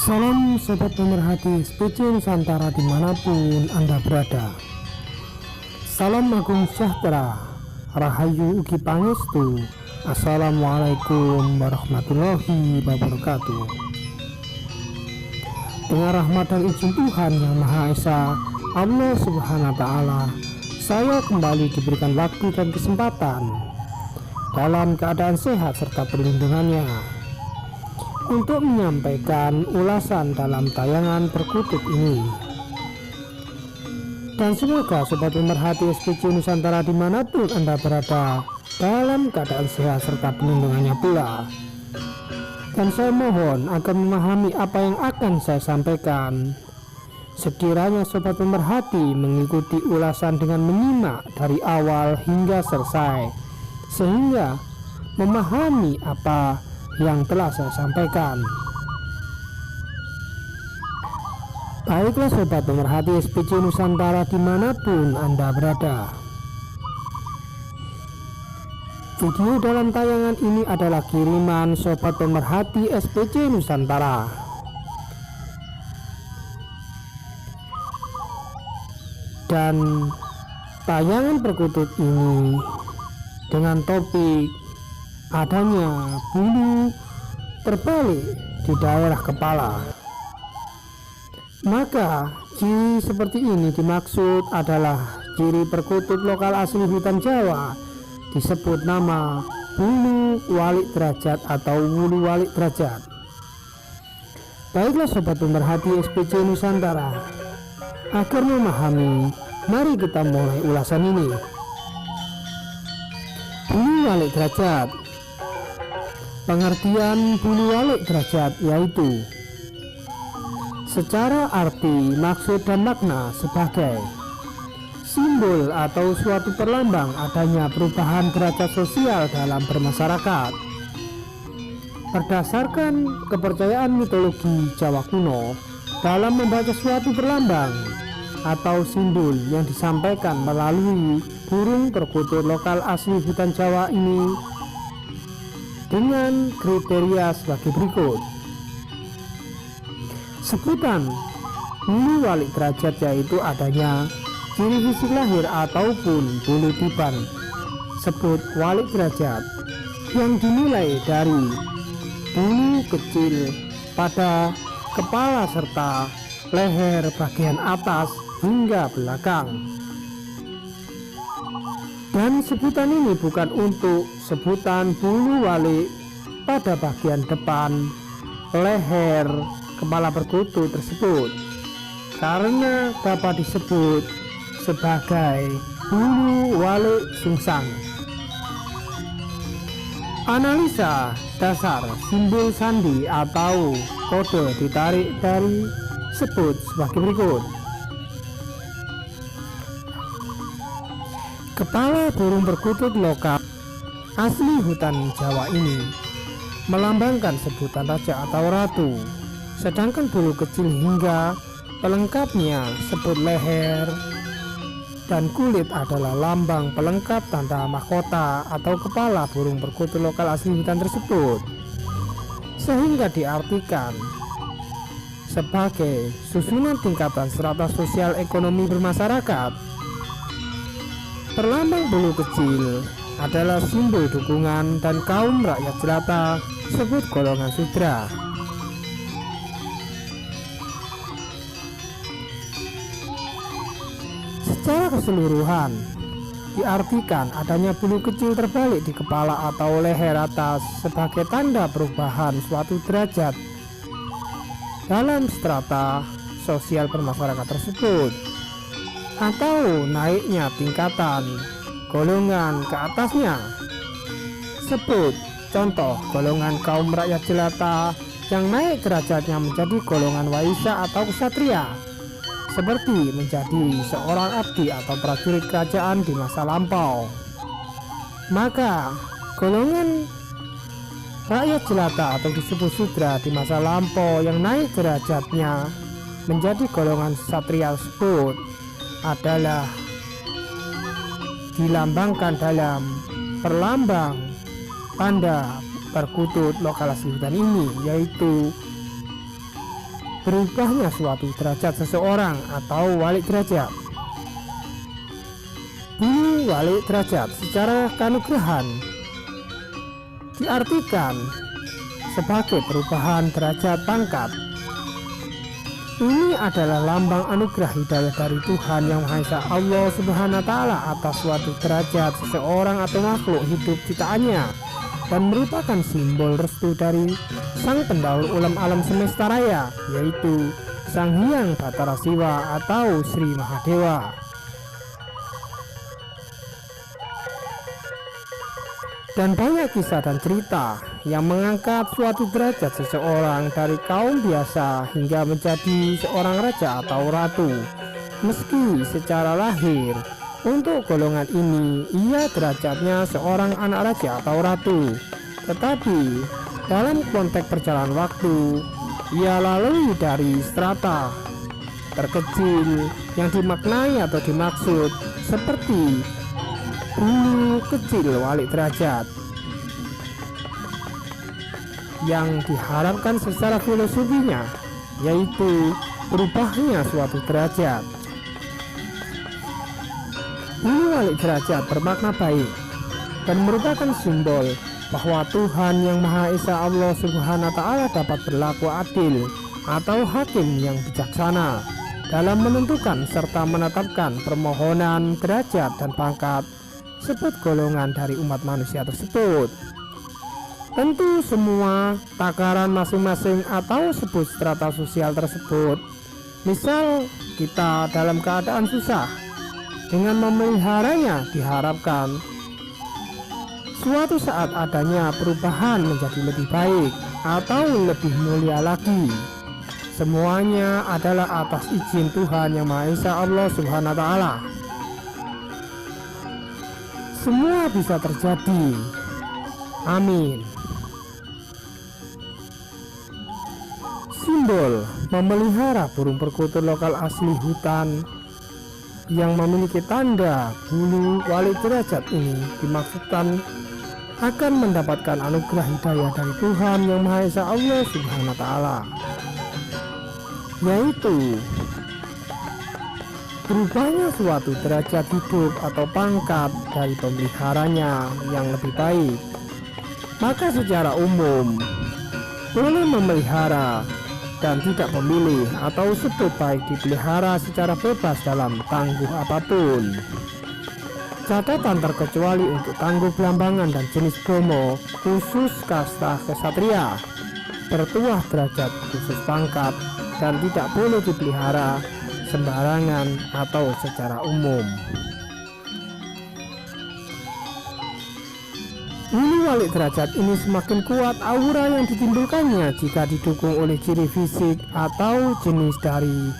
Salam sobat pemerhati SPC Nusantara dimanapun Anda berada. Salam agung sejahtera, rahayu ugi pangestu. Assalamualaikum warahmatullahi wabarakatuh. Dengan rahmat dan izin Tuhan Yang Maha Esa, Allah Subhanahu wa Ta'ala, saya kembali diberikan waktu dan kesempatan dalam keadaan sehat serta perlindungannya untuk menyampaikan ulasan dalam tayangan Perkutut ini. Dan semoga sobat pemerhati SPC Nusantara dimanapun Anda berada dalam keadaan sehat serta perlindungannya pula. Dan saya mohon agar memahami apa yang akan saya sampaikan. Sekiranya sobat pemerhati mengikuti ulasan dengan menyimak dari awal hingga selesai, sehingga memahami apa yang telah saya sampaikan. Baiklah sobat pemerhati SPC Nusantara dimanapun Anda berada. Video dalam tayangan ini adalah kiriman sobat pemerhati SPC Nusantara. Dan tayangan Perkutut ini dengan topik adanya bulu terbalik di daerah kepala. Maka ciri seperti ini dimaksud adalah ciri perkutut lokal asli hutan Jawa, disebut nama bulu walik derajat atau bulu walik derajat. Baiklah sobat pemerhati SPC Nusantara, agar memahami, mari kita mulai ulasan ini. Bulu walik derajat. Pengertian bulu walik derajat yaitu secara arti, maksud dan makna sebagai simbol atau suatu perlambang adanya perubahan derajat sosial dalam bermasyarakat. Berdasarkan kepercayaan mitologi Jawa kuno, dalam membaca suatu perlambang atau simbol yang disampaikan melalui burung perkutut lokal asli hutan Jawa ini dengan kriteria sebagai berikut. Sebutan bulu walik derajat yaitu adanya ciri fisik lahir ataupun bulu tiban sebut walik derajat yang dimulai dari bulu kecil pada kepala serta leher bagian atas hingga belakang. Dan sebutan ini bukan untuk sebutan bulu walik pada bagian depan leher kepala perkutut tersebut, karena dapat disebut sebagai bulu walik sungsang. Analisa dasar simbol sandi atau kode ditarik dari sebut sebagai berikut. Kepala burung perkutut lokal asli hutan Jawa ini melambangkan sebutan raja atau ratu, sedangkan bulu kecil hingga pelengkapnya sebut leher dan kulit adalah lambang pelengkap tanda mahkota atau kepala burung perkutut lokal asli hutan tersebut, sehingga diartikan sebagai susunan tingkatan strata sosial ekonomi bermasyarakat. Perlambang bulu kecil adalah simbol dukungan dan kaum rakyat jelata sebut golongan sudra. Secara keseluruhan diartikan adanya bulu kecil terbalik di kepala atau leher atas sebagai tanda perubahan suatu derajat dalam strata sosial bermasyarakat tersebut, atau naiknya tingkatan golongan ke atasnya. Sebut contoh golongan kaum rakyat jelata yang naik derajatnya menjadi golongan waisya atau ksatria, seperti menjadi seorang abdi atau prajurit kerajaan di masa lampau. Maka golongan rakyat jelata atau disebut sudra di masa lampau yang naik derajatnya menjadi golongan ksatria tersebut adalah dilambangkan dalam perlambang tanda perkutut lokal asli hutan ini, yaitu berubahnya suatu derajat seseorang atau walik derajat. Bulu walik derajat secara kanugrahan diartikan sebagai perubahan derajat pangkat. Ini adalah lambang anugerah hidayah dari Tuhan Yang Maha Esa Allah Subhanahu wa Ta'ala atas suatu derajat seseorang atau makhluk hidup ciptaannya, dan merupakan simbol restu dari Sang Pendahulu Ulam Alam Semesta Raya, yaitu Sang Hyang Batara Siwa atau Sri Mahadewa. Dan banyak kisah dan cerita yang mengangkat suatu derajat seseorang dari kaum biasa hingga menjadi seorang raja atau ratu. Meski secara lahir untuk golongan ini ia derajatnya seorang anak raja atau ratu, tetapi dalam konteks perjalanan waktu ia lalui dari strata terkecil yang dimaknai atau dimaksud seperti bulu kecil walik derajat, yang diharapkan secara filosofinya yaitu berubahnya suatu derajat. Bulu walik derajat bermakna baik dan merupakan simbol bahwa Tuhan Yang Maha Esa Allah Subhanahu wa Ta'ala dapat berlaku adil atau hakim yang bijaksana dalam menentukan serta menetapkan permohonan derajat dan pangkat sebut golongan dari umat manusia tersebut. Tentu semua takaran masing-masing atau sebut strata sosial tersebut. Misal kita dalam keadaan susah, dengan memeliharanya diharapkan suatu saat adanya perubahan menjadi lebih baik atau lebih mulia lagi. Semuanya adalah atas izin Tuhan Yang Maha Esa Allah Subhanahu wa Ta'ala. Semua bisa terjadi. Amin. Simbol memelihara burung perkutut lokal asli hutan yang memiliki tanda bulu walik derajat ini dimaksudkan akan mendapatkan anugerah hidayah dari Tuhan Yang Maha Esa Allah Subhanahu wa Ta'ala, yaitu berubahnya suatu derajat hidup atau pangkat dari pemeliharanya yang lebih baik. Maka secara umum boleh memelihara dan tidak memilih atau sebut baik dipelihara secara bebas dalam tangguh apapun. Catatan terkecuali untuk tangguh belambangan dan jenis bromo khusus kasta kesatria, bertuah derajat khusus pangkat, dan tidak boleh dipelihara sembarangan atau secara umum. Bulu walik derajat ini semakin kuat aura yang ditimbulkannya jika didukung oleh ciri fisik atau jenis dari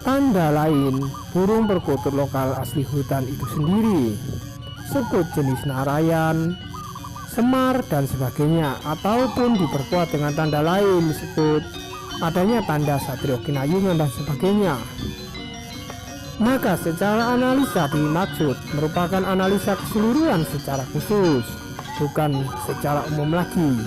tanda lain burung perkutut lokal asli hutan itu sendiri, sebut jenis narayan, semar, dan sebagainya, ataupun diperkuat dengan tanda lain sebut adanya tanda satrio kinayungan dan sebagainya. Maka secara analisa dimaksud merupakan analisa keseluruhan secara khusus, bukan secara umum lagi,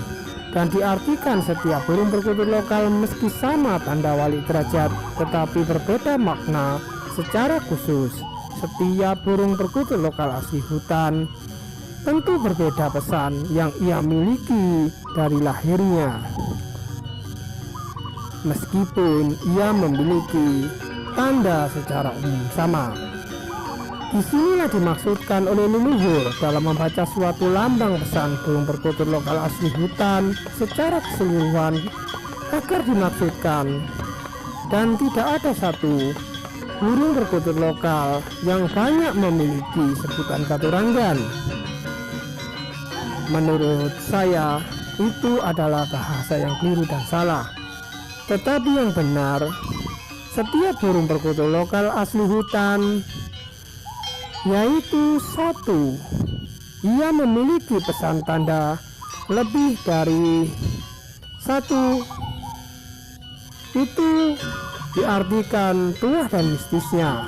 dan diartikan setiap burung perkutut lokal meski sama tanda walik derajat tetapi berbeda makna secara khusus. Setiap burung perkutut lokal asli hutan tentu berbeda pesan yang ia miliki dari lahirnya, meskipun ia memiliki tanda secara umum sama. Disinilah dimaksudkan oleh leluhur dalam membaca suatu lambang pesan burung perkutut lokal asli hutan secara keseluruhan agar dimaksudkan, dan tidak ada satu burung perkutut lokal yang banyak memiliki sebutan katuranggan. Menurut saya itu adalah bahasa yang keliru dan salah, tetapi yang benar, setiap burung perkutut lokal asli hutan yaitu satu, ia memiliki pesan tanda lebih dari satu. Itu diartikan tuah dan mistisnya,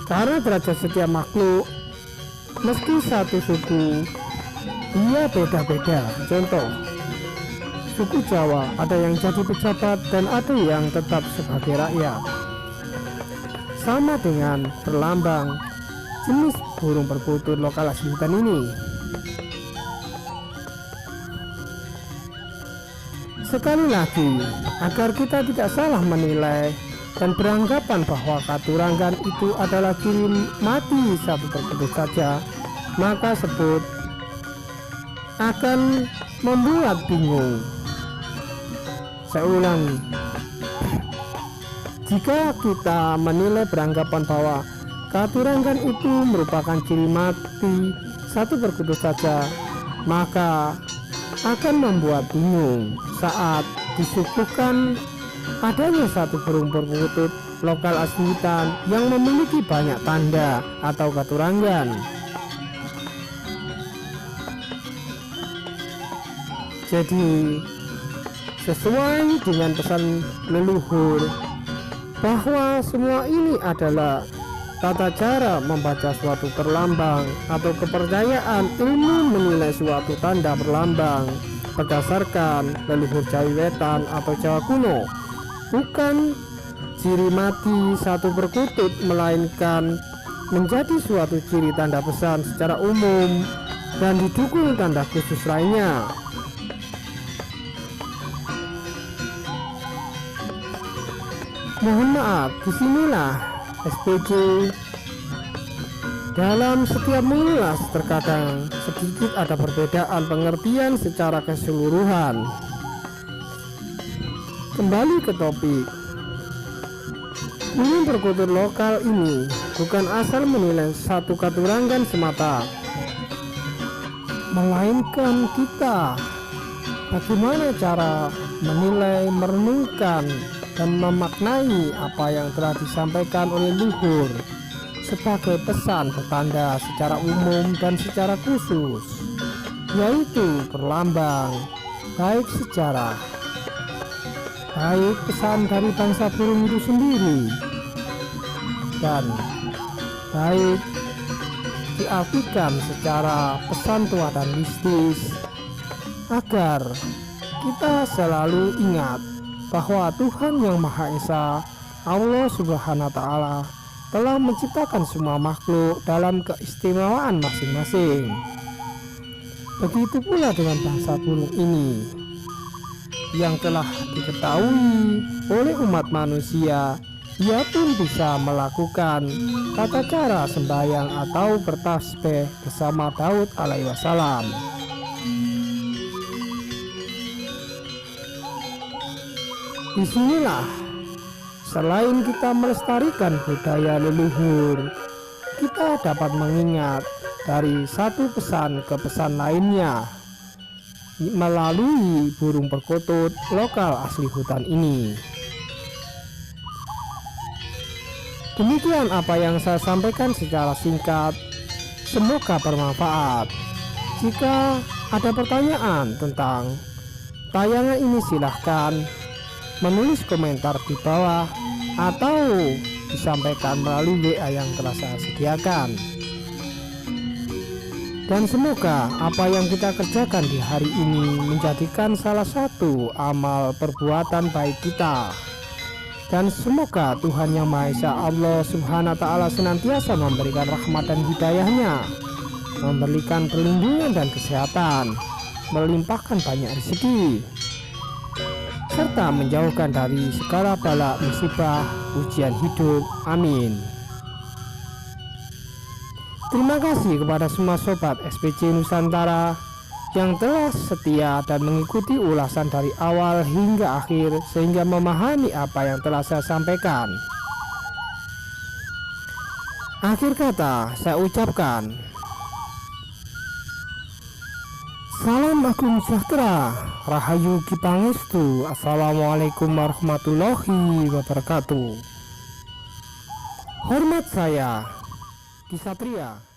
karena derajat setiap makhluk meski satu suku ia beda-beda. Contoh, suku Jawa ada yang jadi pejabat dan ada yang tetap sebagai rakyat. Sama dengan berlambang jenis burung perkutut lokal asli hutan ini. Sekali lagi, agar kita tidak salah menilai dan beranggapan bahwa katuranggan itu adalah ciri mati satu perkutut saja, maka sebut akan membuat bingung. Saya ulangi, jika kita menilai beranggapan bahwa katuranggan itu merupakan ciri mati satu perkutut saja, maka akan membuat bingung saat disuguhkan adanya satu burung perkutut lokal asli hutan yang memiliki banyak tanda atau katuranggan. Jadi sesuai dengan pesan leluhur bahwa semua ini adalah tata cara membaca suatu perlambang atau kepercayaan ilmu menilai suatu tanda perlambang berdasarkan leluhur Jawi Wetan atau Jawa kuno, bukan ciri mati satu perkutut, melainkan menjadi suatu ciri tanda pesan secara umum dan didukung tanda khusus lainnya. Mohon maaf, disinilah SPJ dalam setiap mengulas terkadang sedikit ada perbedaan pengertian secara keseluruhan. Kembali ke topik, burung perkutut lokal ini bukan asal menilai satu katuranggan semata, melainkan kita bagaimana cara menilai, merenungkan, dan memaknai apa yang telah disampaikan oleh leluhur sebagai pesan bertanda secara umum dan secara khusus, yaitu berlambang baik sejarah, baik pesan dari bangsa burung itu sendiri, dan baik diartikan secara pesan tua dan mistis, agar kita selalu ingat bahwa Tuhan Yang Maha Esa, Allah Subhanahu wa Ta'ala, telah menciptakan semua makhluk dalam keistimewaan masing-masing. Begitu pula dengan bangsa burung ini yang telah diketahui oleh umat manusia. Ia pun bisa melakukan tata cara sembahyang atau bertasbih bersama Daud alaihi wassalam. Disinilah, selain kita melestarikan budaya leluhur, kita dapat mengingat dari satu pesan ke pesan lainnya melalui burung perkutut lokal asli hutan ini. Demikian apa yang saya sampaikan secara singkat, semoga bermanfaat. Jika ada pertanyaan tentang tayangan ini, silahkan menulis komentar di bawah atau disampaikan melalui WA yang telah saya sediakan. Dan semoga apa yang kita kerjakan di hari ini menjadikan salah satu amal perbuatan baik kita. Dan semoga Tuhan Yang Maha Esa, Allah Subhanahu wa Ta'ala, senantiasa memberikan rahmat dan hidayahnya, memberikan perlindungan dan kesehatan, melimpahkan banyak rezeki, serta menjauhkan dari segala bala musibah, ujian hidup. Amin. Terima kasih kepada semua sobat SPJ Nusantara yang telah setia dan mengikuti ulasan dari awal hingga akhir sehingga memahami apa yang telah saya sampaikan. Akhir kata saya ucapkan salam agung sejahtera, rahayu ki pangestu. Assalamualaikum warahmatullahi wabarakatuh. Hormat saya, Ki Satria.